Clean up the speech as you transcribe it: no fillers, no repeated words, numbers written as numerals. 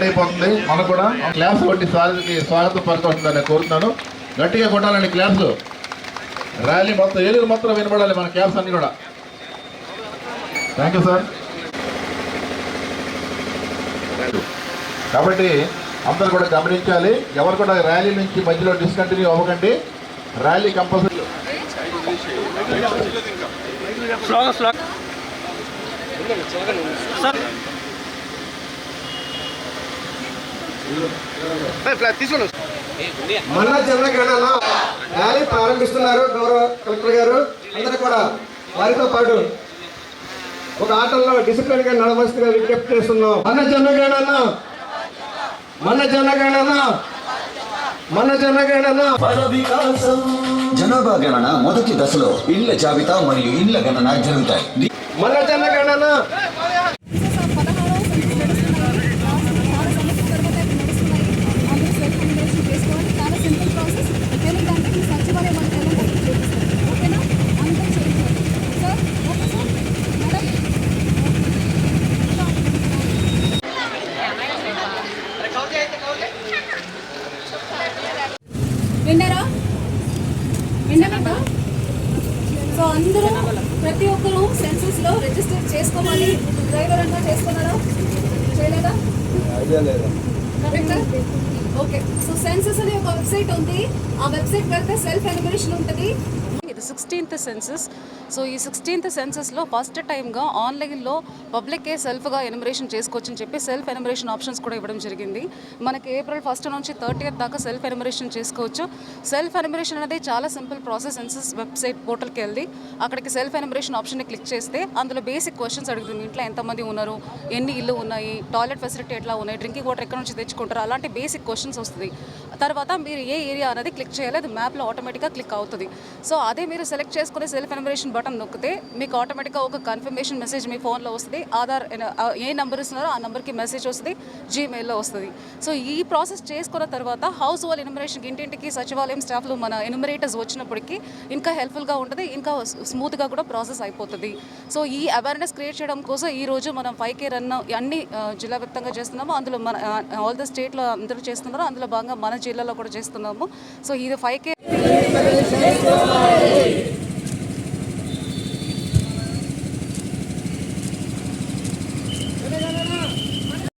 అయిపోతుంది. మనకు కూడా క్లాస్ కొట్టి స్వాగతం పలకొస్తుందని కోరుతున్నాను. గట్టిగా కొట్టాలండి క్లాస్. ర్యాలీ మొత్తం ఏలూరు మొత్తం వినబడాలి మన క్లాస్ అన్ని కూడా. Thank you sir. కాబట్టి అందరూ కూడా గమనించాలి, ఎవరు కూడా ర్యాలీ నుంచి మధ్యలో డిస్కంటిన్యూ అవ్వకండి. Rally compulsory. మన జనగణన ర్యాలీ ప్రారంభిస్తున్నారు గౌరవ కలెక్టర్ గారు. అందరూ కూడా వారితో పాటు ఒక ఆటల్లో డిసిప్లిన్ గా నడవలసిందిగా విజ్ఞప్తి చేస్తున్నాం. మన జనగణన మన జనగణన మన జనగణన జనాభా గణన మొదటి దశలో ఇళ్ల జాబితా మరియు ఇళ్ల గణన జరుగుతాయి. మన జనగణన విన్నారా? విన్నారా? సో అందరూ ప్రతి ఒక్కరూ సెన్సస్ లో రిజిస్టర్ చేసుకోవాలి. డ్రైవర్ అంతా చేసుకున్నారా? చేయలేదా? ఓకే. సో సెన్సస్ అనే ఒక వెబ్సైట్ ఉంది. ఆ వెబ్సైట్ వెళ్తే సెల్ఫ్ ఎన్యూమరేషన్ ఉంటుంది. ఇది 16th సెన్సస్. సో ఈ 16th సెన్సస్లో ఫస్ట్ టైంగా ఆన్లైన్లో పబ్లిక్కే సెల్ఫ్గా ఎన్యూమరేషన్ చేసుకోవచ్చు అని చెప్పి సెల్ఫ్ ఎన్యూమరేషన్ ఆప్షన్స్ కూడా ఇవ్వడం జరిగింది. మనకి April 1 నుంచి 30th దాకా సెల్ఫ్ ఎన్యూమరేషన్ చేసుకోవచ్చు. సెల్ఫ్ ఎన్యూమరేషన్ అనేది చాలా సింపుల్ ప్రాసెస్. సెన్సస్ వెబ్సైట్ పోర్టల్కి వెళ్ళి అక్కడికి సెల్ఫ్ ఎన్యూమరేషన్ ఆప్షన్ని క్లిక్ చేస్తే అందులో బేసిక్ క్వశ్చన్స్ అడుగుతుంది. ఇంట్లో ఎంతమంది ఉన్నారు, ఎన్ని ఇల్లు ఉన్నాయి, టాయిలెట్ ఫెసిలిటీ ఎట్లా ఉన్నాయి, డ్రింకింగ్ వాటర్ ఎక్కడ నుంచి తెచ్చుకుంటారు, అలాంటి బేసిక్ క్వశ్చన్స్ వస్తుంది. తర్వాత మీరు ఏ ఏరియా అనేది క్లిక్ చేయాలి, అది మ్యాప్లో ఆటోమేటిక్గా క్లిక్ అవుతుంది. సో అదే మీరు సెలెక్ట్ చేసుకునే సెల్ఫ్ ఎన్యూమరేషన్ బటన్ నొక్కితే మీకు ఆటోమేటిక్గా ఒక కన్ఫర్మేషన్ మెసేజ్ మీ ఫోన్లో వస్తుంది. ఆధార్ ఏ నెంబర్ ఇస్తున్నారో ఆ నెంబర్కి మెసేజ్ వస్తుంది, జీమెయిల్లో వస్తుంది. సో ఈ ప్రాసెస్ చేసుకున్న తర్వాత హౌస్ హోల్డ్ ఎన్యూమరేషన్కి ఇంటింటికి సచివాలయం స్టాఫ్లు మన ఎన్యూమరేటర్స్ వచ్చినప్పటికీ ఇంకా హెల్ప్ఫుల్గా ఉంటుంది, ఇంకా స్మూత్గా కూడా ప్రాసెస్ అయిపోతుంది. సో ఈ అవేర్నెస్ క్రియేట్ చేయడం కోసం ఈరోజు మనం 5K రన్ అన్ని జిల్లా వ్యాప్తంగా చేస్తున్నాము. అందులో మన ఆల్ ద స్టేట్లో అందరూ చేస్తున్నారు, అందులో భాగంగా మన జిల్లాలో కూడా చేస్తున్నాము. సో ఇది 5K